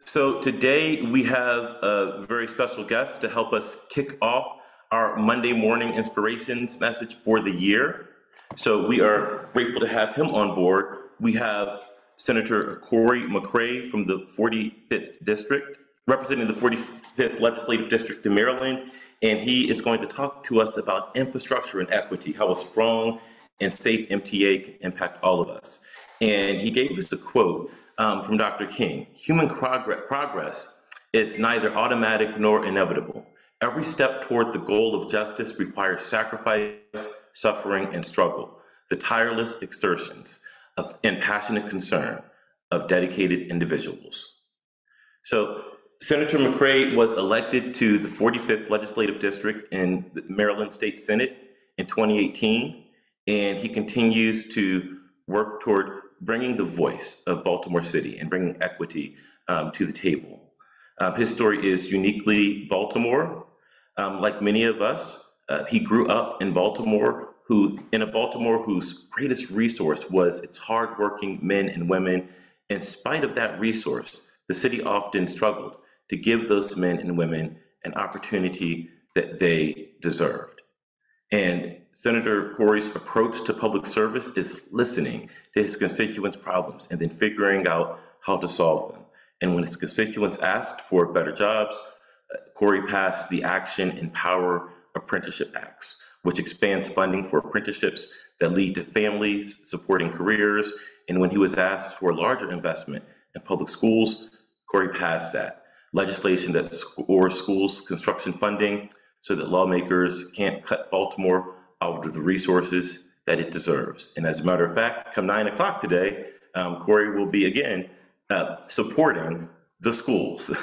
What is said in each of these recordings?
So today we have a very special guest to help us kick off our Monday morning inspirations message for the year. So we are grateful to have him on board. We have Senator Cory McCray from the 45th District, representing the 45th Legislative District in Maryland, and he is going to talk to us about infrastructure and equity, how a strong and safe MTA can impact all of us. And he gave us a quote from Dr. King: human progress is neither automatic nor inevitable. Every step toward the goal of justice requires sacrifice, suffering, and struggle, the tireless exertions and passionate concern of dedicated individuals. So Senator McCray was elected to the 45th Legislative District in the Maryland State Senate in 2018, and he continues to work toward bringing the voice of Baltimore City and bringing equity to the table. His story is uniquely Baltimore. Like many of us, he grew up in Baltimore, whose greatest resource was its hardworking men and women. In spite of that resource, the city often struggled to give those men and women an opportunity that they deserved. And Senator Cory's approach to public service is listening to his constituents' problems and then figuring out how to solve them. And when his constituents asked for better jobs, Cory passed the Action and Power Apprenticeship Acts, which expands funding for apprenticeships that lead to families supporting careers. And when he was asked for larger investment in public schools, Cory passed that legislation that scores schools construction funding so that lawmakers can't cut Baltimore out of the resources that it deserves. And as a matter of fact, come 9 o'clock today, Cory will be again supporting the schools.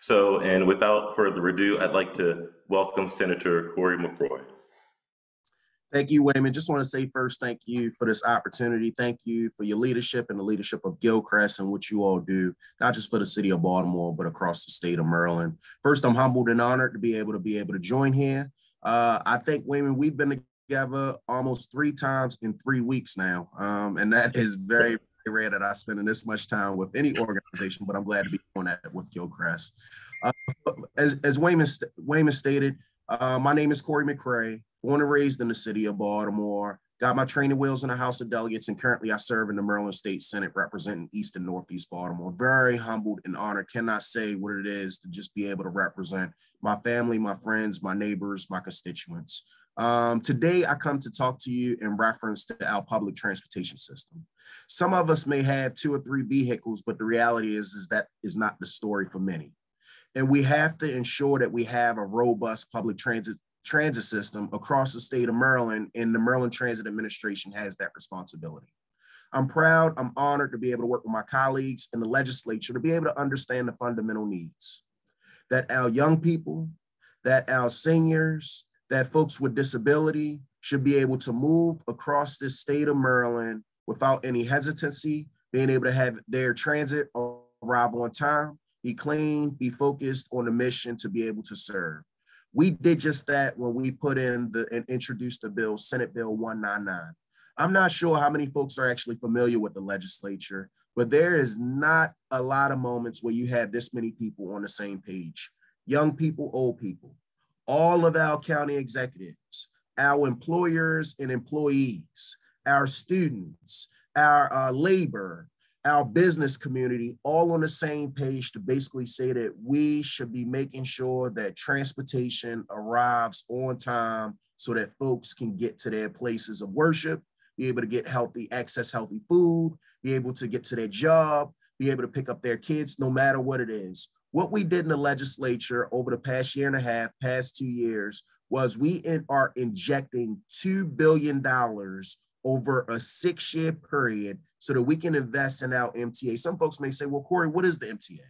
So, and without further ado, I'd like to welcome Senator Cory McCray. Thank you, Wayman. Just want to say first, thank you for this opportunity. Thank you for your leadership and the leadership of Gilchrist and what you all do, not just for the city of Baltimore, but across the state of Maryland. First, I'm humbled and honored to be able to join here. I think, Wayman, we've been together almost 3 times in 3 weeks now. And that is very, very rare that I spend this much time with any organization, but I'm glad to be doing that with Gilchrist. As Wayman stated, my name is Cory McCray, born and raised in the city of Baltimore, got my training wheels in the House of Delegates, and currently I serve in the Maryland State Senate representing East and Northeast Baltimore. Very humbled and honored. Cannot say what it is to just be able to represent my family, my friends, my neighbors, my constituents. Today, I come to talk to you in reference to our public transportation system. Some of us may have 2 or 3 vehicles, but the reality is that is not the story for many. And we have to ensure that we have a robust public transit system across the state of Maryland, and the Maryland Transit Administration has that responsibility. I'm proud, I'm honored to be able to work with my colleagues in the legislature to be able to understand the fundamental needs that our young people, that our seniors, that folks with disability should be able to move across this state of Maryland without any hesitancy, being able to have their transit arrive on time, be clean, be focused on the mission to be able to serve. We did just that when we put in and introduced the bill, Senate Bill 199. I'm not sure how many folks are actually familiar with the legislature, but there is not a lot of moments where you have this many people on the same page. Young people, old people, all of our county executives, our employers and employees, our students, our labor, our business community, all on the same page to basically say that we should be making sure that transportation arrives on time so that folks can get to their places of worship, be able to get access healthy food, be able to get to their job, be able to pick up their kids, no matter what it is. What we did in the legislature over the past year and a half, past 2 years, was we are injecting $2 billion over a 6-year period so that we can invest in our MTA. Some folks may say, well, Cory, what is the MTA?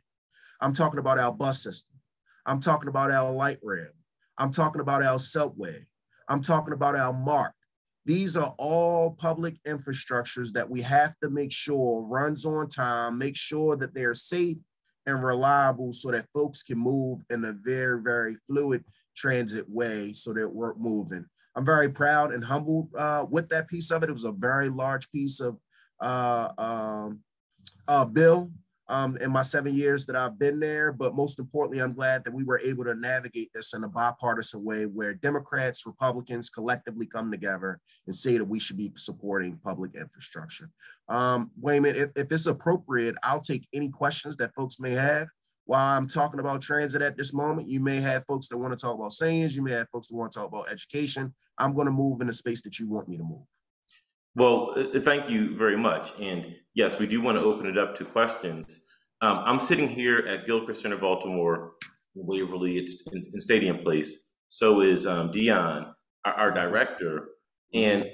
I'm talking about our bus system. I'm talking about our light rail. I'm talking about our subway. I'm talking about our MARC. These are all public infrastructures that we have to make sure runs on time, make sure that they're safe and reliable so that folks can move in a very, very fluid transit way so that we're moving. I'm very proud and humbled with that piece of it. It was a very large piece of bill. in my 7 years that I've been there. But most importantly, I'm glad that we were able to navigate this in a bipartisan way where Democrats, Republicans collectively come together and say that we should be supporting public infrastructure. Wayman, if it's appropriate, I'll take any questions that folks may have. While I'm talking about transit at this moment, you may have folks that want to talk about seniors, you may have folks that want to talk about education. I'm going to move in the space that you want me to move. Well, thank you very much. And yes, we do want to open it up to questions. I'm sitting here at Gilchrist Center, Baltimore, Waverly, it's in Stadium Place. So is Dion, our director. And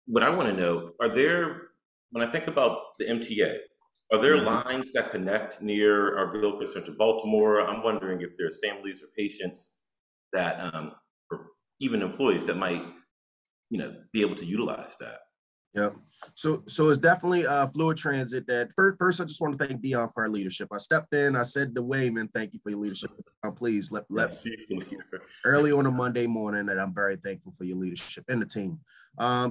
what I want to know, when I think about the MTA, are there lines that connect near our Gilchrist Center, Baltimore? I'm wondering if there's families or patients that, or even employees that might, be able to utilize that. Yeah. So it's definitely fluid transit. That first, I just want to thank Dion for our leadership. I stepped in, I said to Wayman, thank you for your leadership. Please let early on a Monday morning that I'm very thankful for your leadership and the team.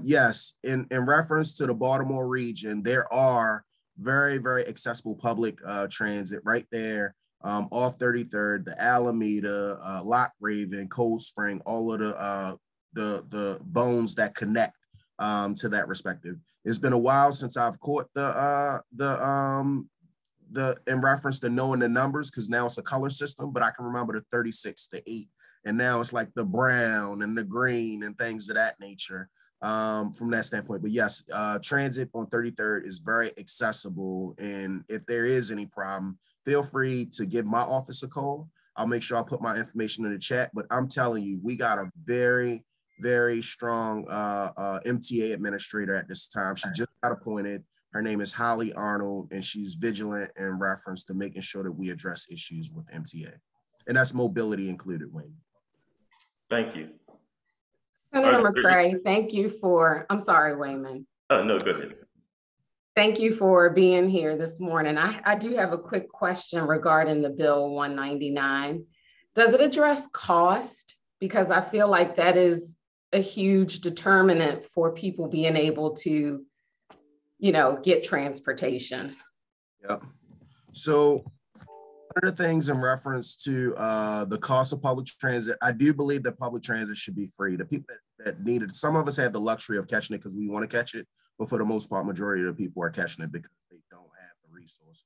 Yes, in reference to the Baltimore region, there are very, very accessible public transit right there off 33rd, the Alameda, Lock Raven, Cold Spring, all of the bones that connect to that respective. It's been a while since I've caught the in reference to knowing the numbers, because now it's a color system, but I can remember the 36, the 8, and now it's like the brown and the green and things of that nature from that standpoint. But yes, transit on 33rd is very accessible, and if there is any problem, feel free to give my office a call. I'll make sure I put my information in the chat, but I'm telling you, we got a very, very strong MTA administrator at this time. She just got appointed. Her name is Holly Arnold, and she's vigilant in reference to making sure that we address issues with MTA. And that's mobility included, Wayne. Thank you. Senator McCray, thank you for, I'm sorry, Wayman. Oh, no, go ahead. Thank you for being here this morning. I do have a quick question regarding the Bill 199. Does it address cost? Because I feel like that is a huge determinant for people being able to, get transportation. Yeah. So one of the things in reference to the cost of public transit, I do believe that public transit should be free. The people that need it, some of us have the luxury of catching it because we want to catch it, but for the most part, majority of the people are catching it because they don't have the resources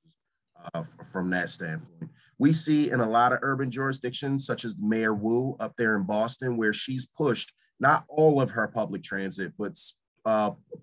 from that standpoint. We see in a lot of urban jurisdictions, such as Mayor Wu up there in Boston, where she's pushed not all of her public transit, but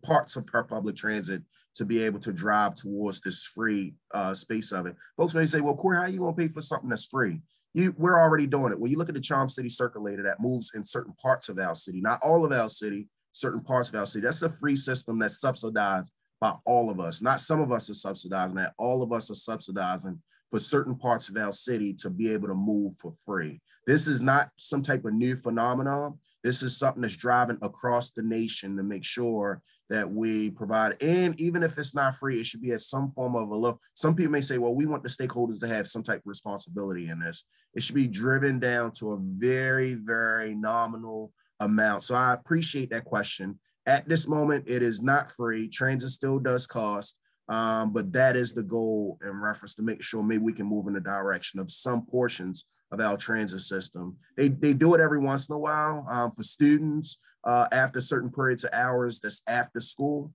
parts of her public transit to be able to drive towards this free space of it. Folks may say, well, Cory, how are you going to pay for something that's free? We're already doing it. When you look at the Charm City Circulator that moves in certain parts of our city, not all of our city, certain parts of our city, that's a free system that's subsidized by all of us. Not some of us are subsidizing that. All of us are subsidizing for certain parts of our city to be able to move for free. This is not some type of new phenomenon. This is something that's driving across the nation to make sure that we provide, and even if it's not free, it should be at some form of a low. Some people may say, well, we want the stakeholders to have some type of responsibility in this. It should be driven down to a very, very nominal amount. So I appreciate that question. At this moment, it is not free. Transit still does cost, but that is the goal in reference to make sure maybe we can move in the direction of some portions of our transit system. They do it every once in a while for students after certain periods of hours that's after school.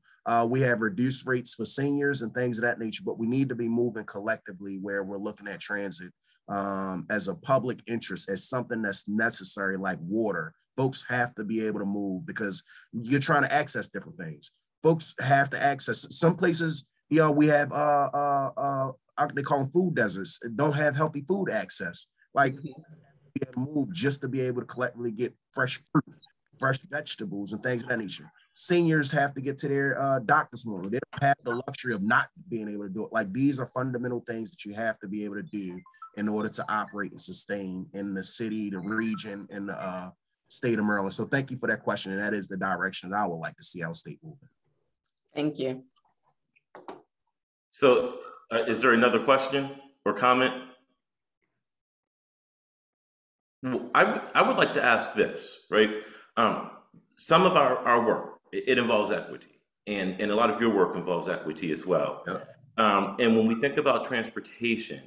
We have reduced rates for seniors and things of that nature, but we need to be moving collectively where we're looking at transit as a public interest, as something that's necessary like water. Folks have to be able to move because you're trying to access different things. Folks have to access some places. We have they call them food deserts. Don't have healthy food access. Like we have to move just to be able to collectively get fresh fruit, fresh vegetables, and things of that nature. Seniors have to get to their doctor's more. They don't have the luxury of not being able to do it. Like these are fundamental things that you have to be able to do in order to operate and sustain in the city, the region, and the state of Maryland. So thank you for that question. And that is the direction that I would like to see our state moving. Thank you. So is there another question or comment? I would like to ask this, right? Some of our work, it involves equity, and a lot of your work involves equity as well. Yeah. And when we think about transportation,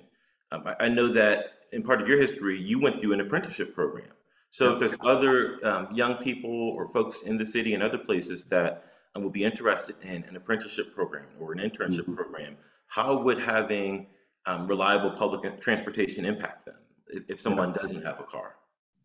I know that in part of your history, you went through an apprenticeship program. So if Yep. there's other young people or folks in the city and other places that would be interested in an apprenticeship program or an internship Mhm. program, how would having reliable public transportation impact them if Yep. someone doesn't have a car?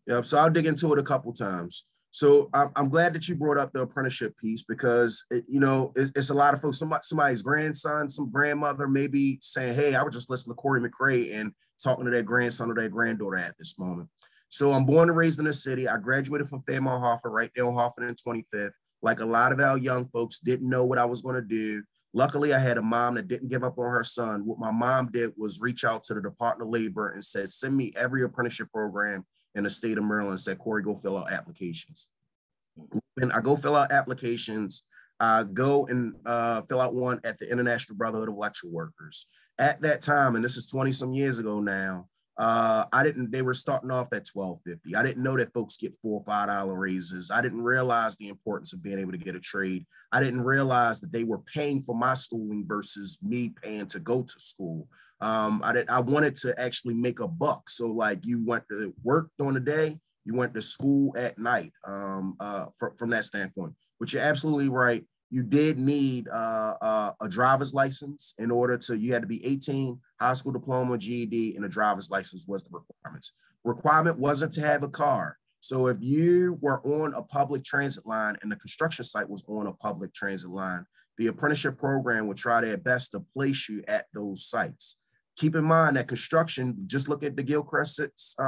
Yep. So I'll dig into it a couple times. So I'm glad that you brought up the apprenticeship piece because it's a lot of folks. Somebody's grandson, some grandmother, maybe saying, "Hey, I was just listening to Cory McCray and talking to their grandson or their granddaughter at this moment." So I'm born and raised in the city. I graduated from Fairmont Harford, right there on Harford and 25th. Like a lot of our young folks, didn't know what I was going to do. Luckily, I had a mom that didn't give up on her son. What my mom did was reach out to the Department of Labor and said, "Send me every apprenticeship program in the state of Maryland." Said, "Cory, go fill out applications." When I go fill out applications, I go and fill out one at the International Brotherhood of Electrical Workers. At that time, and this is 20 some years ago now, they were starting off at $12.50. I didn't know that folks get $4 or $5 raises. I didn't realize the importance of being able to get a trade. I didn't realize that they were paying for my schooling versus me paying to go to school. I wanted to actually make a buck. So like you went to work during the day, you went to school at night from that standpoint. But you're absolutely right. You did need a driver's license in order to, you had to be 18, high school diploma, GED, and a driver's license was the requirements. Requirement wasn't to have a car. So if you were on a public transit line and the construction site was on a public transit line, the apprenticeship program would try their best to place you at those sites. Keep in mind that construction, just look at the Gilchrist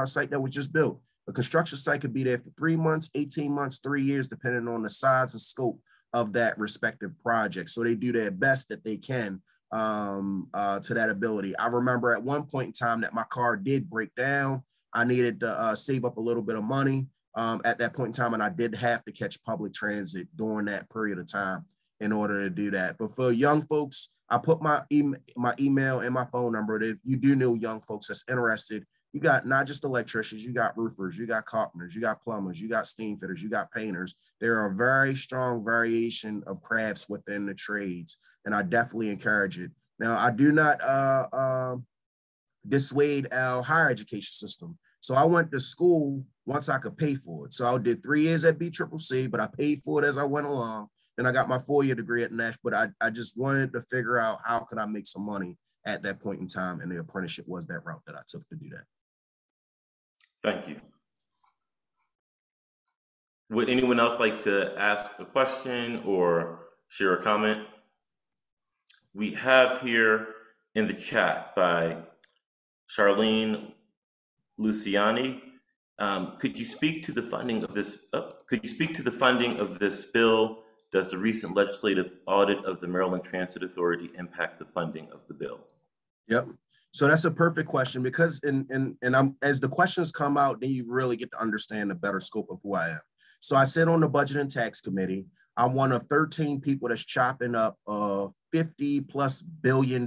site that was just built. A construction site could be there for 3 months, 18 months, 3 years, depending on the size and scope of that respective project. So they do their best that they can to that ability. I remember at one point in time that my car did break down. I needed to save up a little bit of money at that point in time, and I did have to catch public transit during that period of time in order to do that. But for young folks, I put my email and my phone number. If you do know young folks that's interested, you got not just electricians, you got roofers, you got carpenters, you got plumbers, you got steam fitters, you got painters. There are a very strong variation of crafts within the trades, and I definitely encourage it. Now, I do not dissuade our higher education system. So I went to school once I could pay for it. So I did 3 years at BCCC, but I paid for it as I went along. Then I got my 4-year degree at Nash, but I just wanted to figure out how could I make some money at that point in time, and the apprenticeship was that route that I took to do that. Thank you. Would anyone else like to ask a question or share a comment? We have here in the chat by Charlene Luciani. Could you speak to the funding of this? Could you speak to the funding of this bill? Does the recent legislative audit of the Maryland Transit Authority impact the funding of the bill? Yep. So that's a perfect question because I'm as the questions come out, then you really get to understand the better scope of who I am. So I sit on the Budget and Tax Committee. I'm one of 13 people that's chopping up a $50+ billion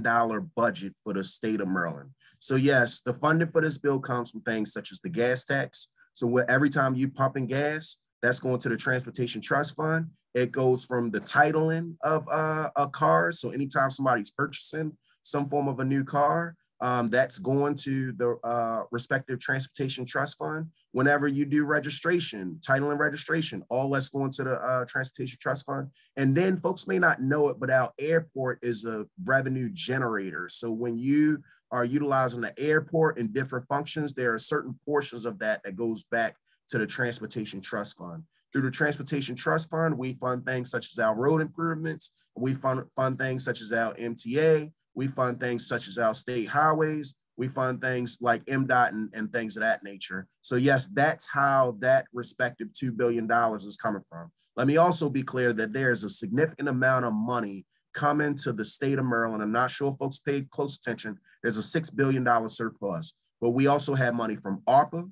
budget for the state of Maryland. So yes, the funding for this bill comes from things such as the gas tax. So every time you pump in gas, that's going to the Transportation Trust Fund. It goes from the titling of a car. So anytime somebody's purchasing some form of a new car, that's going to the respective Transportation Trust Fund. Whenever you do registration, title and registration, all that's going to the Transportation Trust Fund. And then folks may not know it, but our airport is a revenue generator. So when you are utilizing the airport in different functions, there are certain portions of that that goes back to the Transportation Trust Fund. Through the Transportation Trust Fund, we fund things such as our road improvements. We fund things such as our MTA. We fund things such as our state highways. We fund things like MDOT and things of that nature. So yes, that's how that respective $2 billion is coming from. Let me also be clear that there's a significant amount of money coming to the state of Maryland. I'm not sure if folks paid close attention. There's a $6 billion surplus, but we also have money from ARPA,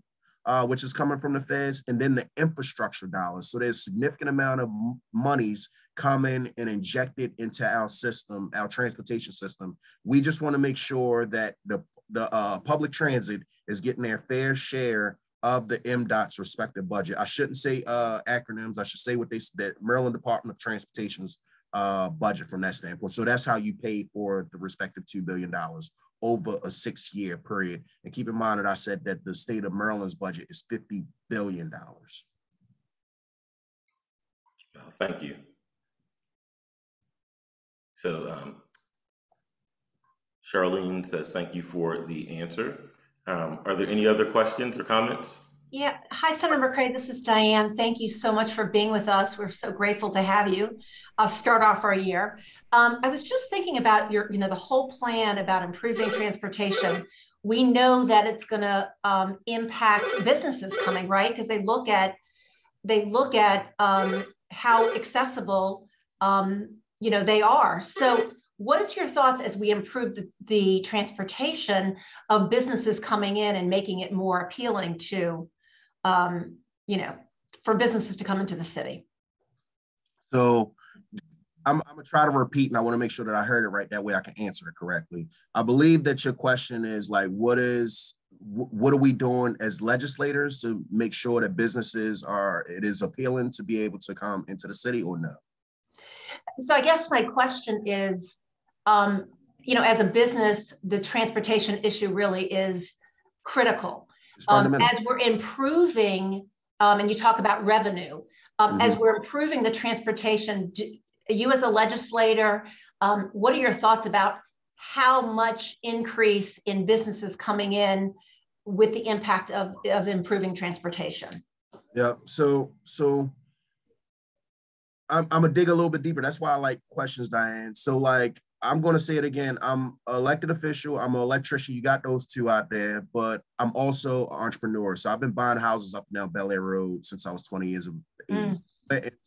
which is coming from the feds, and then the infrastructure dollars. So there's a significant amount of monies coming and injected into our system, our transportation system. We just want to make sure that the public transit is getting their fair share of the MDOT's respective budget. I shouldn't say acronyms. I should say what that Maryland Department of Transportation's budget from that standpoint. So that's how you pay for the respective $2 billion over a 6-year period. And keep in mind that I said that the state of Maryland's budget is $50 billion. Thank you. So Charlene says, thank you for the answer. Are there any other questions or comments? Yeah. Hi, Senator McCray. This is Diane. Thank you so much for being with us. We're so grateful to have you start off our year. I was just thinking about the whole plan about improving transportation. We know that it's going to impact businesses coming, right? Because they look at how accessible, they are. So what is your thoughts as we improve the transportation of businesses coming in and making it more appealing to, for businesses to come into the city? So I'm going to try to repeat, and I want to make sure that I heard it right. That way I can answer it correctly. I believe that your question is like, what are we doing as legislators to make sure that it is appealing to be able to come into the city, or no? So I guess my question is, as a business, the transportation issue really is critical. As we're improving, and you talk about revenue, as we're improving the transportation, you as a legislator, what are your thoughts about how much increase in businesses coming in with the impact of improving transportation? Yeah, so I'm gonna dig a little bit deeper. That's why I like questions, Diane. So like, I'm gonna say it again. I'm an elected official. I'm an electrician. You got those two out there, but I'm also an entrepreneur. So I've been buying houses up and down Bel Air Road since I was 20 years of age.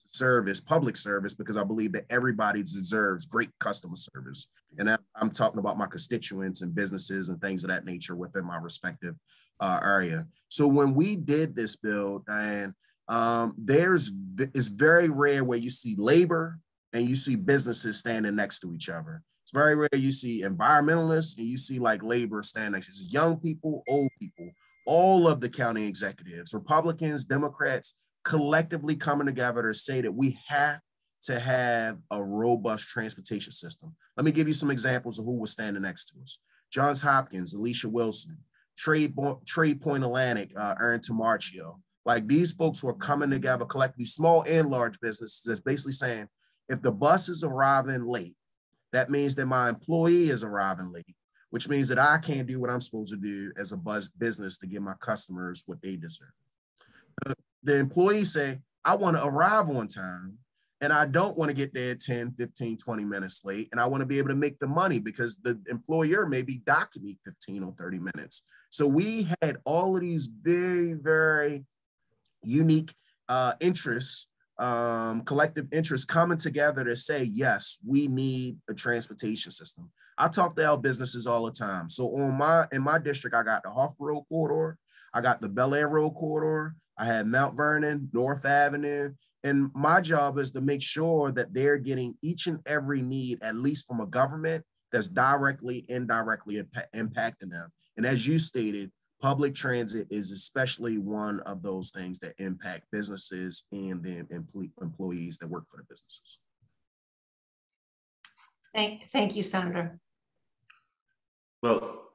Service, public service, because I believe that everybody deserves great customer service. And I'm talking about my constituents and businesses and things of that nature within my respective area. So when we did this bill, Diane, it's very rare where you see labor and you see businesses standing next to each other. It's very rare you see environmentalists and you see like labor standing next to each other. Young people, old people, all of the county executives, Republicans, Democrats, collectively coming together to say that we have to have a robust transportation system. Let me give you some examples of who was standing next to us. Johns Hopkins, Alicia Wilson, Trade Point Atlantic, Aaron Tamarchio. Like, these folks who are coming together collectively, small and large businesses, that's basically saying, if the bus is arriving late, that means that my employee is arriving late, which means that I can't do what I'm supposed to do as a business to give my customers what they deserve. The employees say, I want to arrive on time, and I don't want to get there 10, 15, 20 minutes late, and I want to be able to make the money because the employer may be docking me 15 or 30 minutes. So we had all of these very, very unique interests, collective interests coming together to say, yes, we need a transportation system. I talk to our businesses all the time. So in my district, I got the Hoff Road corridor, I got the Bel Air Road corridor, I had Mount Vernon, North Avenue, and my job is to make sure that they're getting each and every need, at least from a government that's directly, indirectly impacting them. And as you stated, public transit is especially one of those things that impact businesses and the employees that work for the businesses. Thank you, Senator. Well,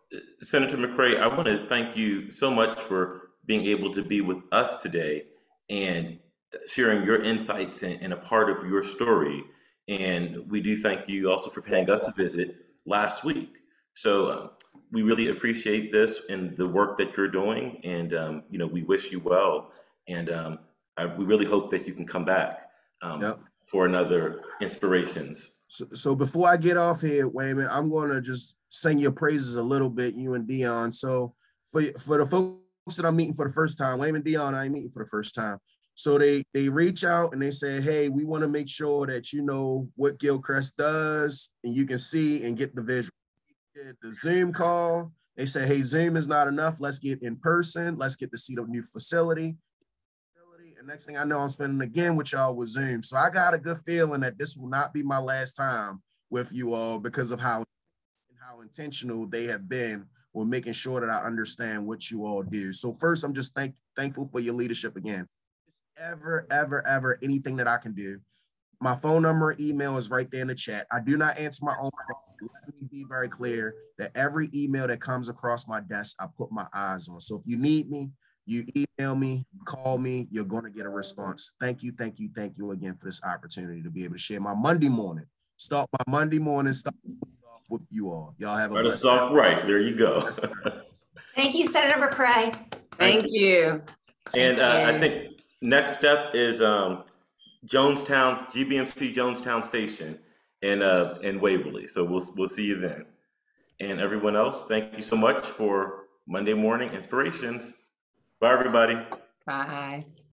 Senator McCray, I want to thank you so much for being able to be with us today and sharing your insights and a part of your story. And we do thank you also for paying us a visit last week. So we really appreciate this and the work that you're doing. And, we wish you well. And we really hope that you can come back for another Inspirations. So before I get off here, Wayman, I'm going to just sing your praises a little bit, you and Dion. So for the folks that I'm meeting for the first time, Wayman, Dion, I ain't meeting for the first time. So they reach out and they say, hey, we want to make sure that you know what Gilchrist does and you can see and get the visual. The Zoom call, they say, hey, Zoom is not enough. Let's get in person. Let's get to see the new facility. And next thing I know, I'm spending again with y'all with Zoom. So I got a good feeling that this will not be my last time with you all because of how intentional they have been with making sure that I understand what you all do. So first, I'm just thankful for your leadership again. Ever anything that I can do, My phone number and email is right there in the chat. I do not answer my own phone. Let me be very clear that every email that comes across my desk, I put my eyes on. So if you need me, you email me, call me, you're going to get a response. Thank you again for this opportunity to be able to share my Monday morning. Start my Monday morning, start off with you all. Y'all have a Start blessed us off right. There you go. Thank you, Senator McCray. Thank you. And I think next step is Jonestown's GBMC Jonestown Station in Waverly. So we'll see you then. And everyone else, thank you so much for Monday Morning Inspirations. Bye, everybody. Bye.